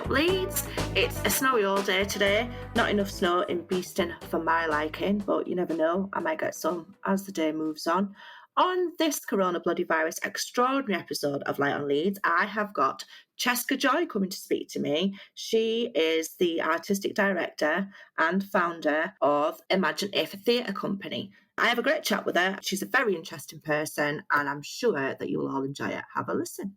up, Leeds? It's a snowy all day today. Not enough snow in Beeston for my liking, but you never know, I might get some as the day moves on. On this coronavirus extraordinary episode of Light on Leeds, I have got Chesca Joy coming to speak to me. She is the artistic director and founder of Imagine If Theatre Company. I have a great chat with her. She's a very interesting person, and I'm sure that you'll all enjoy it. Have a listen.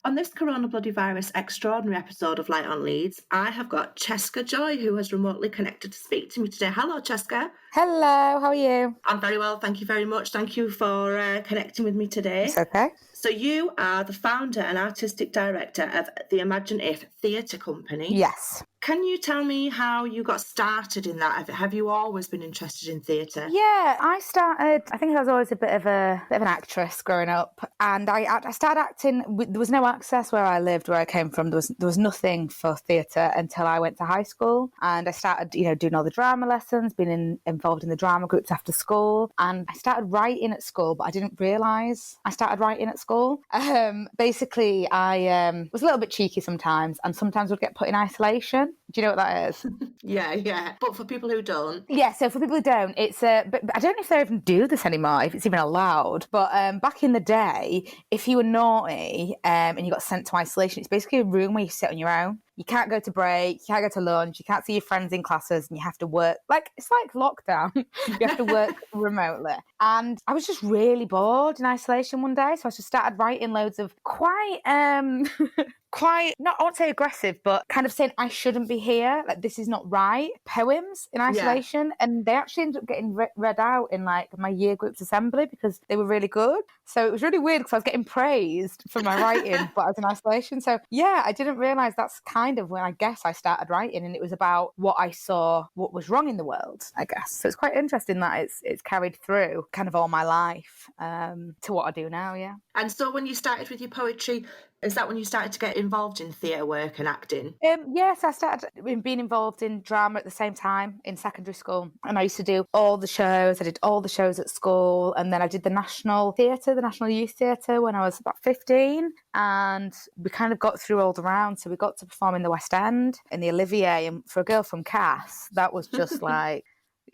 On this coronavirus extraordinary episode of Light on Leeds, I have got Chesca Joy, who has remotely connected to speak to me today. Hello, Chesca. Hello, how are you? I'm very well, thank you very much. Thank you for connecting with me today. It's okay. So you are the founder and artistic director of the Imagine If Theatre Company. Yes. Can you tell me how you got started in that? Have you always been interested in theatre? Yeah, I think I was always a bit of an actress growing up, and I started acting. There was no access where I lived, where I came from. There was nothing for theatre until I went to high school, and I started, doing all the drama lessons, being involved in the drama groups after school, and I started writing at school, but I didn't realise I started writing at school. Basically, I was a little bit cheeky sometimes, and sometimes would get put in isolation. Do you know what that is? Yeah. But for people who don't. Yeah, so for people who don't, it's but I don't know if they even do this anymore, if it's even allowed. But back in the day, if you were naughty and you got sent to isolation, it's basically a room where you sit on your own. You can't go to break, you can't go to lunch, you can't see your friends in classes, and you have to work. It's like lockdown. You have to work remotely. And I was just really bored in isolation one day, so I just started writing loads of quite, not, I won't say aggressive, but kind of saying I shouldn't be here, like this is not right, poems in isolation. Yeah. And they actually ended up getting read out in my year group's assembly because they were really good. So it was really weird because I was getting praised for my writing, but I was in isolation. So yeah, I didn't realise that's kind of when I guess I started writing, and it was about what I saw, what was wrong in the world, I guess. So it's quite interesting that it's carried through kind of all my life to what I do now, yeah. And so when you started with your poetry, is that when you started to get involved in theatre work and acting? Yes, I started being involved in drama at the same time in secondary school. And I used to do all the shows. I did all the shows at school. And then I did the National Theatre, the National Youth Theatre, when I was about 15. And we kind of got through all the rounds. So we got to perform in the West End, in the Olivier. And for a girl from Cass, that was just like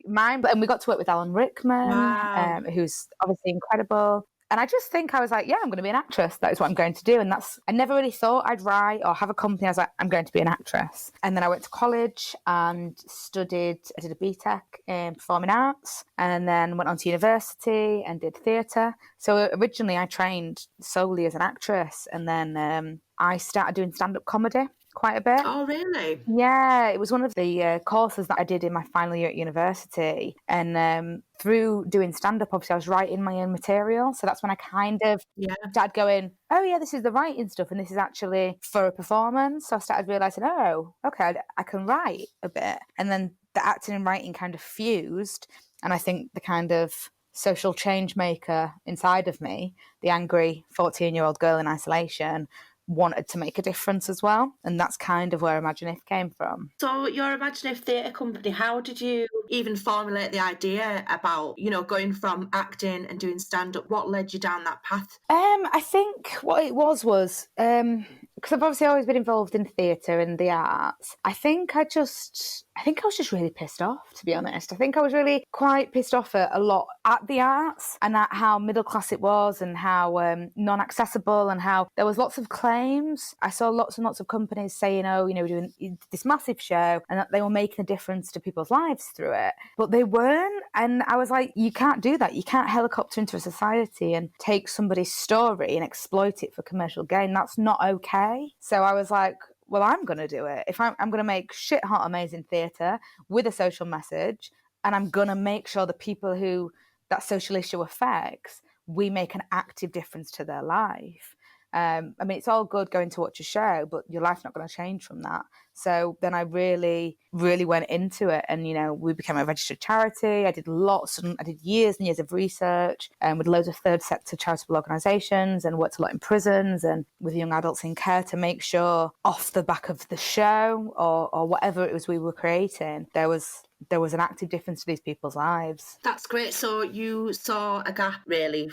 mine. And we got to work with Alan Rickman, wow. Who's obviously incredible. And I just think I was like, yeah, I'm going to be an actress. That is what I'm going to do. And I never really thought I'd write or have a company. I was like, I'm going to be an actress. And then I went to college and I did a BTEC in performing arts, and then went on to university and did theatre. So originally I trained solely as an actress, and then I started doing stand-up comedy quite a bit. Oh, really? Yeah, it was one of the courses that I did in my final year at university. And through doing stand-up, obviously, I was writing my own material. So that's when I kind of started going, oh, yeah, this is the writing stuff, and this is actually for a performance. So I started realising, oh, okay, I can write a bit. And then the acting and writing kind of fused. And I think the kind of social change maker inside of me, the angry 14-year-old girl in isolation, wanted to make a difference as well. And that's kind of where Imagine If came from. So your Imagine If Theatre Company, how did you even formulate the idea about, going from acting and doing stand-up? What led you down that path? I think what it was because I've obviously always been involved in theatre and the arts. I think I was just really pissed off, to be honest. I think I was really quite pissed off a lot at the arts and at how middle class it was, and how non-accessible, and how there was lots of claims. I saw lots and lots of companies saying, oh, we're doing this massive show, and that they were making a difference to people's lives through it. But they weren't. And I was like, you can't do that. You can't helicopter into a society and take somebody's story and exploit it for commercial gain. That's not okay. So I was like, well, I'm going to do it. If I'm going to make shit hot, amazing theatre with a social message, and I'm going to make sure the people who that social issue affects, we make an active difference to their life. It's all good going to watch a show, but your life's not going to change from that. So then I really, really went into it, and we became a registered charity. I did years and years of research, with loads of third sector charitable organisations, and worked a lot in prisons and with young adults in care to make sure, off the back of the show or whatever it was we were creating, there was an active difference to these people's lives. That's great. So you saw a gap, really,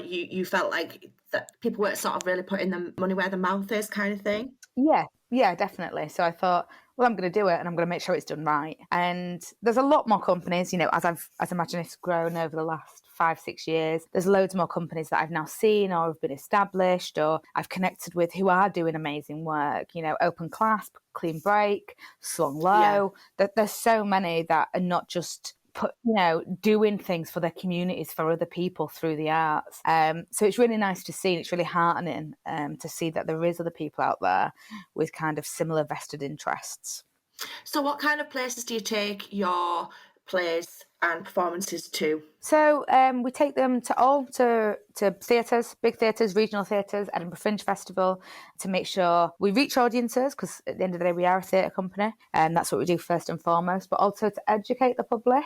you felt like that people weren't sort of really putting the money where the mouth is, kind of thing? Yeah, Yeah, definitely. So I thought, well, I'm going to do it and I'm going to make sure it's done right. And there's a lot more companies, as Imaginift's grown over the last 5-6 years, there's loads more companies that I've now seen or have been established or I've connected with who are doing amazing work, Open Clasp, Clean Break, Slung Low. There's so many that are not just doing things for their communities, for other people through the arts. So it's really nice to see, and it's really heartening to see that there is other people out there with kind of similar vested interests. So what kind of places do you take your plays and performances to? So we take them to theatres, big theatres, regional theatres, Edinburgh Fringe Festival, to make sure we reach audiences, because at the end of the day we are a theatre company, and that's what we do first and foremost, but also to educate the public.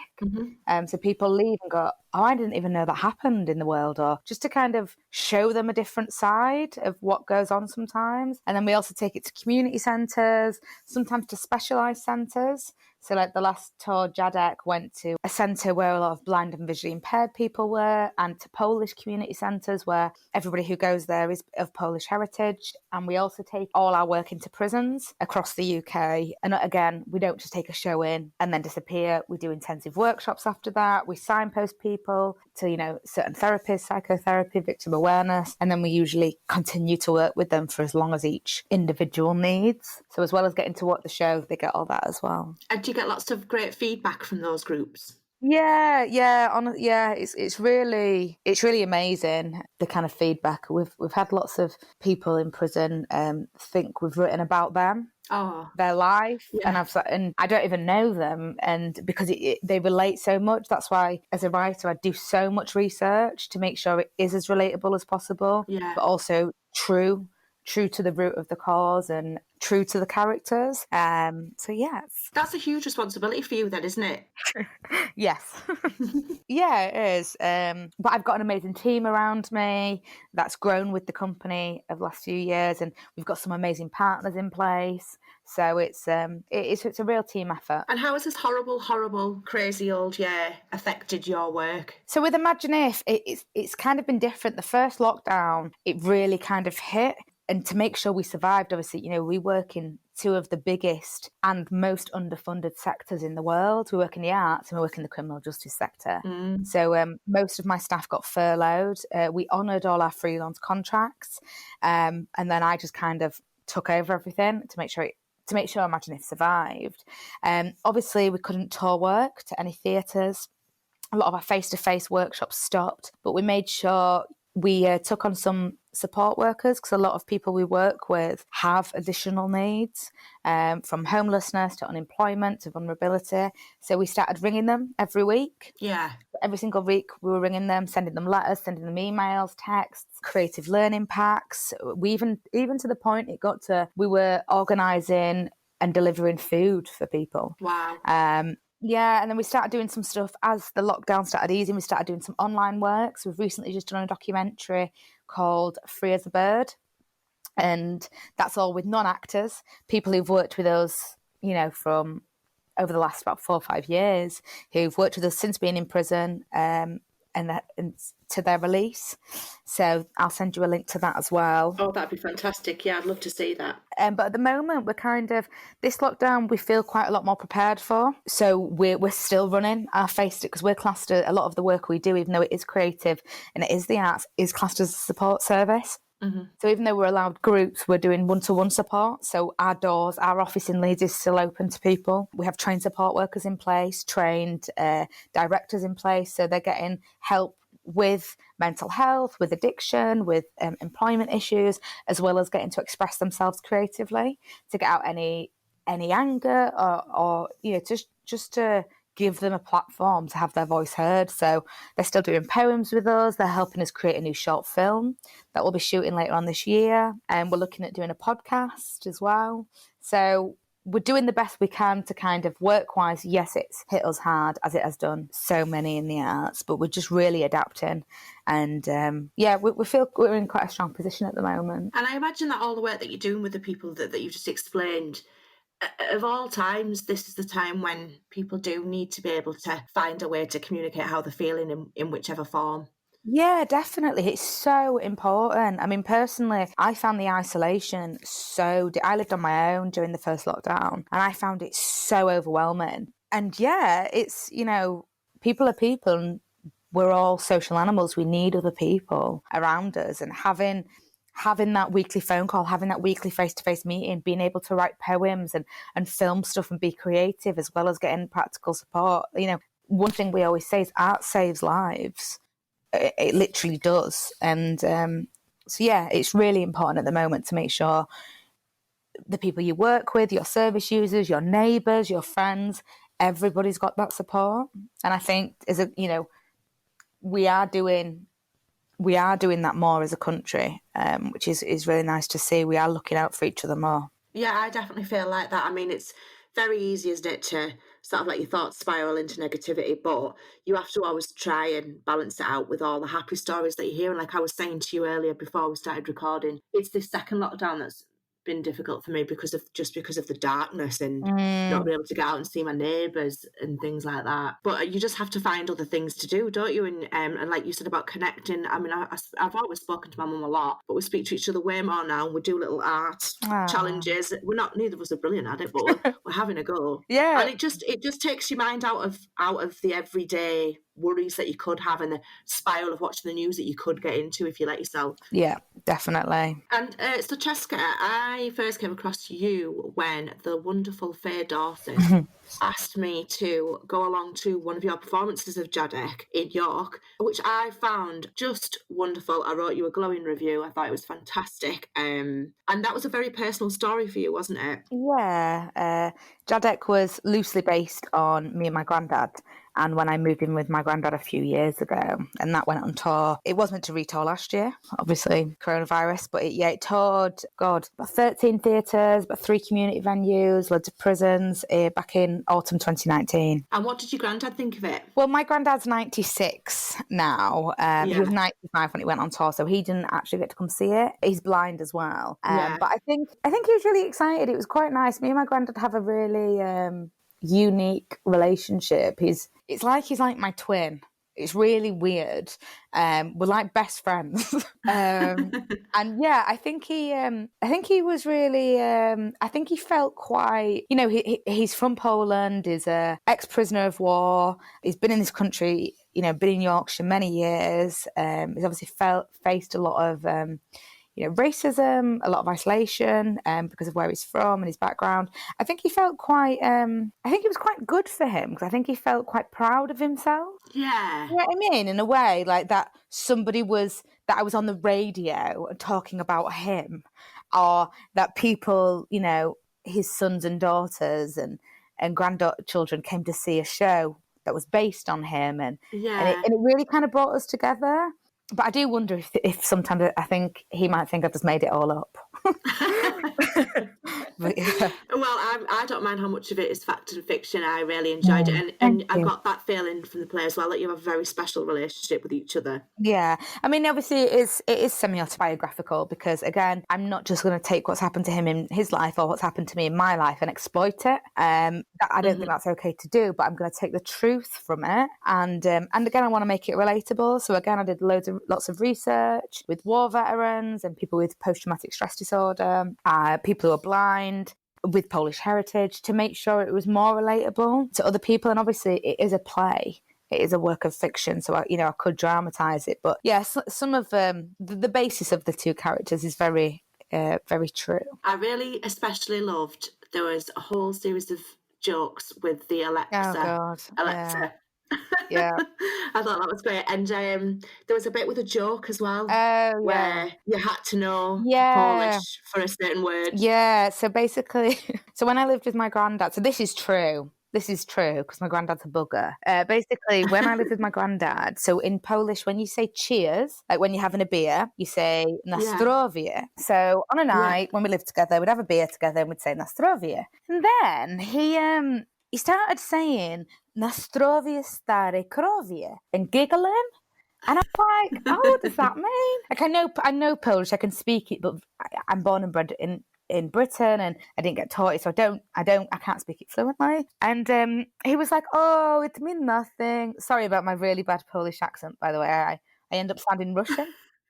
So people leave and go, oh, I didn't even know that happened in the world, or just to kind of show them a different side of what goes on sometimes. And then we also take it to community centres, sometimes to specialised centres. So like the last tour, Jadek went to a centre where a lot of blind and visually impaired people were, and to Polish community centres where everybody who goes there is of Polish heritage. And we also take all our work into prisons across the UK. And again, we don't just take a show in and then disappear. We do intensive workshops after that. We signpost people to, certain therapies, psychotherapy, victim awareness. And then we usually continue to work with them for as long as each individual needs. So as well as getting to watch the show, they get all that as well. And do you get lots of great feedback from those groups? Yeah, it's really amazing, the kind of feedback we've had. Lots of people in prison think we've written about them, their life, and I don't even know them, and because they relate so much. That's why as a writer I do so much research to make sure it is as relatable as possible, but also true to the root of the cause and true to the characters. So yes. That's a huge responsibility for you then, isn't it? Yes. Yeah, it is. But I've got an amazing team around me that's grown with the company over the last few years, and we've got some amazing partners in place. So it's a real team effort. And how has this horrible, crazy old year affected your work? So with Imagine If, it's kind of been different. The first lockdown, it really kind of hit. And to make sure we survived, obviously, we work in two of the biggest and most underfunded sectors in the world. We work in the arts and we work in the criminal justice sector. So most of my staff got furloughed. We honoured all our freelance contracts. And then I just kind of took over everything to make sure Imagine If survived. Obviously, we couldn't tour work to any theatres. A lot of our face-to-face workshops stopped, but we made sure we took on some support workers, because a lot of people we work with have additional needs, from homelessness to unemployment to vulnerability. So we started ringing them every week. Yeah. Every single week we were ringing them, sending them letters, sending them emails, texts, creative learning packs. We even to the point it got to, we were organising and delivering food for people. Wow. Yeah, and then we started doing some stuff as the lockdown started easing. We started doing some online work. So we've recently just done a documentary called Free as a Bird. And that's all with non-actors, people who've worked with us, from over the last about 4 or 5 years, who've worked with us since being in prison, and to their release. So I'll send you a link to that as well. Oh, that'd be fantastic. Yeah, I'd love to see that. But at the moment, we're kind of, this lockdown, we feel quite a lot more prepared for. So we're still running our face, because we're classed, a lot of the work we do, even though it is creative and it is the arts, is classed as a support service. So even though we're allowed groups, we're doing one-to-one support. So our office in Leeds is still open to people. We have trained support workers in place, trained directors in place. So they're getting help with mental health, with addiction, with employment issues, as well as getting to express themselves creatively, to get out any anger or just to give them a platform to have their voice heard. So they're still doing poems with us. They're helping us create a new short film that we'll be shooting later on this year. And we're looking at doing a podcast as well. So we're doing the best we can to kind of work-wise. Yes, it's hit us hard, as it has done so many in the arts, but we're just really adapting. And we feel we're in quite a strong position at the moment. And I imagine that all the work that you're doing with the people that you just explained, of all times, this is the time when people do need to be able to find a way to communicate how they're feeling in whichever form. Yeah, definitely. It's so important. I mean, personally, I found the isolation I lived on my own during the first lockdown, and I found it so overwhelming. And yeah, it's, people are people, and we're all social animals. We need other people around us, and having that weekly phone call, having that weekly face-to-face meeting, being able to write poems and film stuff and be creative, as well as getting practical support. One thing we always say is art saves lives. It literally does. And so, yeah, it's really important at the moment to make sure the people you work with, your service users, your neighbours, your friends, everybody's got that support. And I think we are doing that more as a country, which is really nice to see. We are looking out for each other more. Yeah, I definitely feel like that. I mean, it's very easy, isn't it, to sort of let your thoughts spiral into negativity, but you have to always try and balance it out with all the happy stories that you hear. And like I was saying to you earlier before we started recording, it's this second lockdown that's been difficult for me because of the darkness and not being able to get out and see my neighbours and things like that. But you just have to find other things to do, don't you? And like you said about connecting, I mean, I've always spoken to my mum a lot, but we speak to each other way more now, and we do little art challenges. Neither of us are brilliant at it, but we're having a go. Yeah. And it just takes your mind out of the everyday worries that you could have and the spiral of watching the news that you could get into if you let yourself. Yeah, definitely. And so, Chesca, I first came across you when the wonderful Faye Dawson asked me to go along to one of your performances of Jadeck in York, which I found just wonderful. I wrote you a glowing review. I thought it was fantastic. And that was a very personal story for you, wasn't it? Yeah. Jadeck was loosely based on me and my granddad. And when I moved in with my granddad a few years ago, and that went on tour, it was meant to retour last year, obviously coronavirus, but it toured, about 13 theatres, about 3 community venues, loads of prisons, back in autumn 2019. And what did your granddad think of it? Well, my granddad's 96 now. He was 95 when it went on tour, so he didn't actually get to come see it. He's blind as well. But I think he was really excited. It was quite nice. Me and my granddad have a really unique relationship. He's like my twin. It's really weird. We're like best friends. And yeah, I think he was really, I think he felt quite, he's from Poland, he's a ex-prisoner of war. He's been in this country, been in Yorkshire many years. He's obviously faced a lot of, racism, a lot of isolation, because of where he's from and his background. I think he felt quite, I think it was quite good for him, because I think he felt quite proud of himself. Yeah. You know what I mean? In a way, like that I was on the radio talking about him, or that people, his sons and daughters and grandchildren came to see a show that was based on him. And it really kind of brought us together. But I do wonder if sometimes I think he might think I've just made it all up. But, yeah. Well, I don't mind how much of it is fact and fiction. I really enjoyed it. And I got that feeling from the play as well, that you have a very special relationship with each other. Yeah. I mean, obviously it is semi-autobiographical, because, again, I'm not just going to take what's happened to him in his life or what's happened to me in my life and exploit it. I don't think that's okay to do, but I'm going to take the truth from it. And again, I want to make it relatable. So, again, I did lots of research with war veterans and people with post-traumatic stress disorder, people who are blind, with Polish heritage, to make sure it was more relatable to other people. And obviously it is a play, it is a work of fiction, so I could dramatise it. But yeah, some of the basis of the two characters is very very true. I really especially loved, there was a whole series of jokes with the Alexa. Yeah. I thought that was great. And there was a bit with a joke as well, where you had to know Polish for a certain word. Yeah, so basically, so when I lived with my granddad, so this is true because my granddad's a booger. Basically, when I lived with my granddad, so in Polish, when you say cheers, like when you're having a beer, you say na zdrowie. So on a night when we lived together, we'd have a beer together and we'd say na zdrowie. And then he started saying na zdrowie stare krowie and giggling. And I'm like, oh, what does that mean? Like, I know Polish, I can speak it, but I'm born and bred in Britain, and I didn't get taught it, so I can't speak it fluently. And he was like, oh, it means nothing. Sorry about my really bad Polish accent, by the way. I end up sounding Russian.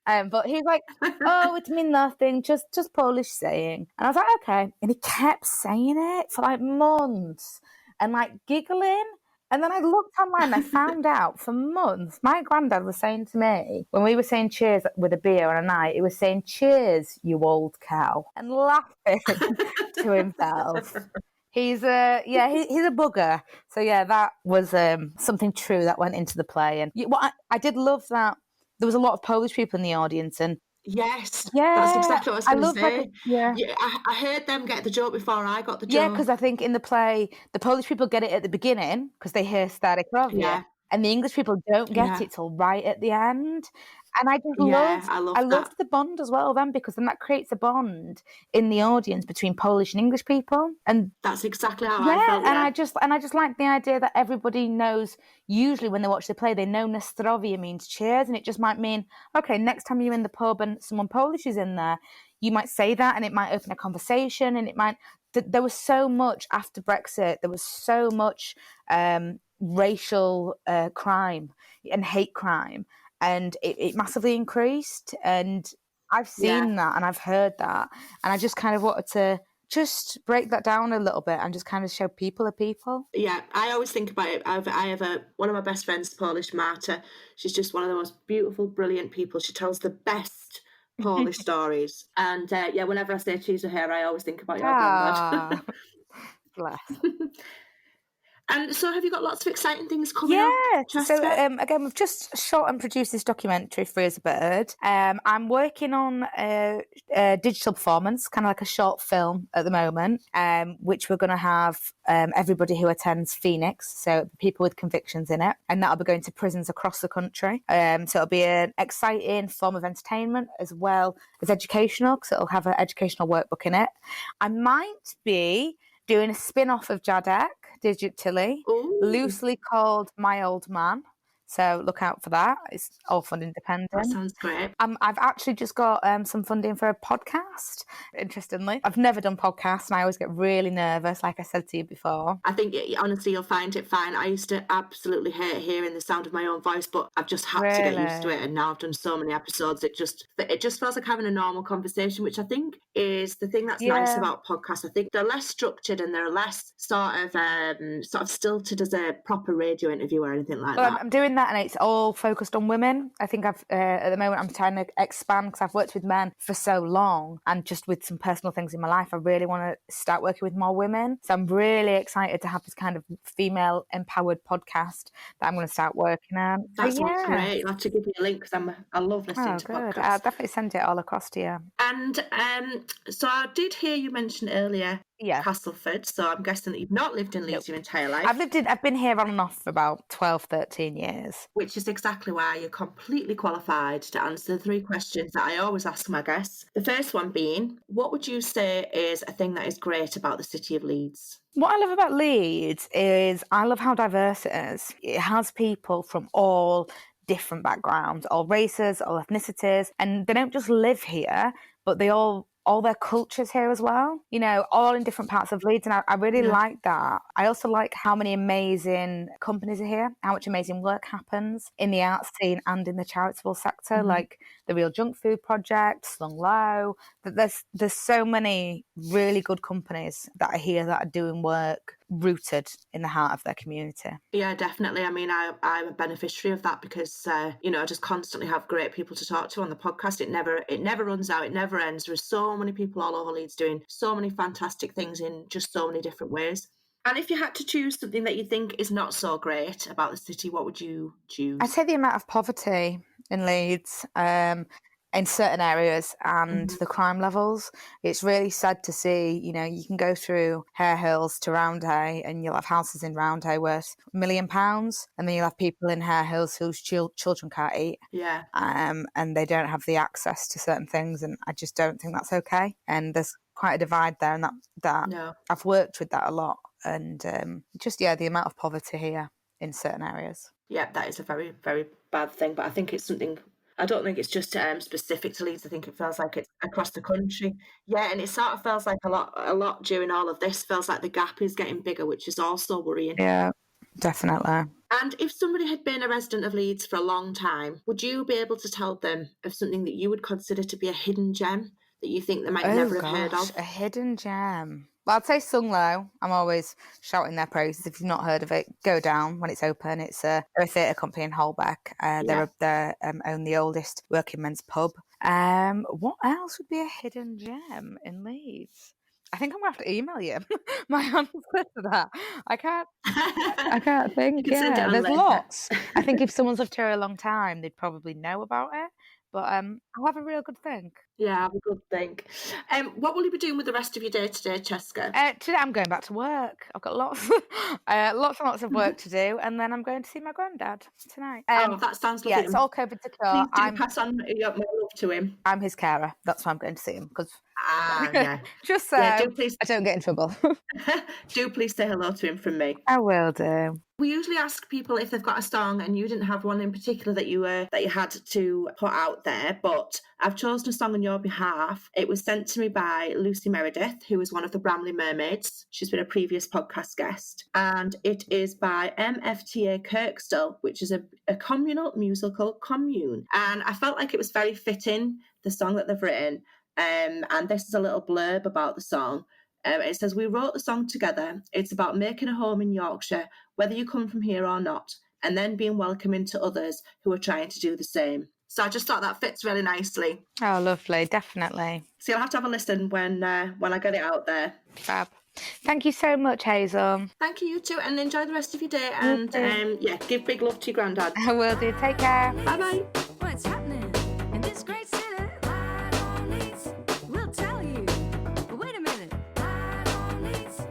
But he's like, "Oh, it's mean nothing, just Polish saying." And I was like, "Okay." And he kept saying it for like months and like giggling. And then I looked online and I found out for months my granddad was saying to me when we were saying cheers with a beer on a night, he was saying, "Cheers, you old cow," and laughing to himself. He's he's a booger. So yeah, that was something true that went into the play. And I did love that there was a lot of Polish people in the audience, and Yes, that's yeah, exactly what I was I going to love like say. yeah. Yeah, I heard them get the joke before I got the Yeah, joke. because I think in the play, the Polish people get it at the beginning because they hear Stary Krowie, Yeah, and the English people don't get yeah, it till right at the end. And I just yeah. I I love that. loved the bond as well then because then that creates a bond in the audience between Polish and English people. And That's exactly how I yeah, felt. Yeah, and I just like the idea that everybody knows. Usually, when they watch the play, they know Nastrovia means cheers, and it just might mean okay. Next time you're in the pub and someone Polish is in there, you might say that, and it might open a conversation, and it might. There was so much after Brexit. There was so much racial crime and hate crime, and it massively increased. And I've yeah, seen that, and I've heard that, and I just kind of wanted to just break that down a little bit and just kind of show people are people. yeah. I always think about it. I have one of my best friends, Polish, Marta. She's just one of the most beautiful, brilliant people. She tells the best Polish stories. And yeah, whenever I say cheese or hair, I always think about your granddad. Ah, bless. And so, have you got lots of exciting things coming up, Yeah. So Chesca? again, we've just shot and produced this documentary, Free as a Bird. I'm working on a digital performance, kind of like a short film at the moment, which we're going to have everybody who attends Phoenix, so people with convictions in it, and that'll be going to prisons across the country. So it'll be an exciting form of entertainment as well as educational, because it'll have an educational workbook in it. I might be doing a spin-off of Jadek digitally, Oh, loosely called My Old Man. So look out for that. It's all fun that independent. sounds great. I've actually just got some funding for a podcast, interestingly. I've never done podcasts and I always get really nervous, like I said to you before. I think, honestly, you'll find it fine. I used to absolutely hate hearing the sound of my own voice, but I've just had to get used to Really? it. And now I've done so many episodes, it just feels like having a normal conversation, which I think is the thing that's nice Yeah. about podcasts. I think they're less structured and they're less sort of stilted as a proper radio interview or anything like Well, that. I'm doing that and it's all focused on women. I think I've, at the moment, I'm trying to expand because I've worked with men for so long and just with some personal things in my life, I really want to start working with more women. So I'm really excited to have this kind of female empowered podcast that I'm going to start working on. That So, sounds yeah. great. You'll have to give me a link because I love listening Oh, to good. podcasts. I'll definitely send it all across to you. And so I did hear you mention earlier Yeah. Castleford, so I'm guessing that you've not lived in Leeds your entire life. I've been here on and off for about 12, 13 years. Which is exactly why you're completely qualified to answer the 3 questions that I always ask my guests. The first one being, what would you say is a thing that is great about the city of Leeds? What I love about Leeds is I love how diverse it is. It has people from all different backgrounds, all races, all ethnicities, and they don't just live here, but they all their cultures here as well, you know, all in different parts of Leeds. And I really like that. I also like how many amazing companies are here, how much amazing work happens in the arts scene and in the charitable sector, like the Real Junk Food Project, Slung Low. There's so many really good companies that are here that are doing work rooted in the heart of their community. Yeah, definitely. I mean, I'm a beneficiary of that because, you know, I just constantly have great people to talk to on the podcast. It never runs out. It never ends. There's so many people all over Leeds doing so many fantastic things in just so many different ways. And if you had to choose something that you think is not so great about the city, what would you choose? I'd say the amount of poverty in Leeds. In certain areas and the crime levels. It's really sad to see, you know, you can go through Hare Hills to Roundhay and you'll have houses in Roundhay worth £1 million and then you'll have people in Hare Hills whose children can't eat. Yeah. And they don't have the access to certain things and I just don't think that's okay. And there's quite a divide there and that No. I've worked with that a lot and the amount of poverty here in certain areas. Yeah, that is a very, very bad thing, but I think it's something... I don't think it's just specific to Leeds. I think it feels like it's across the country. Yeah, and it sort of feels like a lot during all of this. Feels like the gap is getting bigger, which is also worrying. Yeah, definitely. And if somebody had been a resident of Leeds for a long time, would you be able to tell them of something that you would consider to be a hidden gem that you think they might Oh never have heard gosh, of? a hidden gem. Well, I'd say Sung Low. I'm always shouting their praises. If you've not heard of it, go down when it's open. It's they're a theatre company in Holbeck. They're own the oldest working men's pub. What else would be a hidden gem in Leeds? I think I'm gonna have to email you my answer to that. I can't You think. can send it Yeah, on there's later. lots. I think if someone's lived here a long time, they'd probably know about it. But I'll have a real good think. Yeah, have a good think. What will you be doing with the rest of your day today, Chesca? Today I'm going back to work. I've got lots, lots and lots of work to do, and then I'm going to see my granddad tonight. Oh, that sounds Yeah, lovely. it's all COVID secure. Please do pass on my love to him. I'm his carer. That's why I'm going to see him because Yeah. just so Yeah, do please I don't get in trouble. do please say hello to him from me. I will do. We usually ask people if they've got a song, and you didn't have one in particular that you had to put out there, but I've chosen a song on your behalf. It was sent to me by Lucy Meredith, who is one of the Bramley Mermaids. She's been a previous podcast guest, and it is by MFTA Kirkstall, which is a communal musical commune. And I felt like it was very fitting, the song that they've written. And this is a little blurb about the song. It says, "We wrote the song together. It's about making a home in Yorkshire, whether you come from here or not, and then being welcoming to others who are trying to do the same." So I just thought that fits really nicely. Oh, lovely, definitely. So you'll have to have a listen when I get it out there. Fab. Thank you so much, Hazel. Thank you, you too, and enjoy the rest of your day. And give big love to your granddad. I will do. Take care. Bye bye. What's happening in this great city? Live on Leeds. We'll tell you. But wait a minute. Live on Leeds.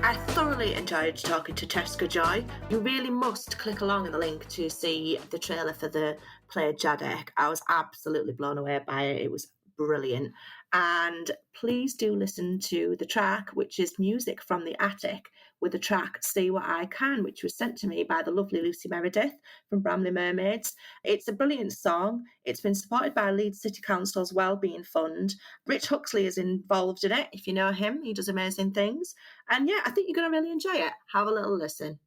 I thoroughly enjoyed talking to Chesca Joy. You really must click along in the link to see the trailer for the play Jadek. I was absolutely blown away by it. It was brilliant. And please do listen to the track, which is Music from the Attic, with the track See What I Can, which was sent to me by the lovely Lucy Meredith from Bramley Mermaids. It's a brilliant song. It's been supported by Leeds City Council's Wellbeing Fund. Rich Huxley is involved in it. If you know him, he does amazing things. And yeah, I think you're going to really enjoy it. Have a little listen.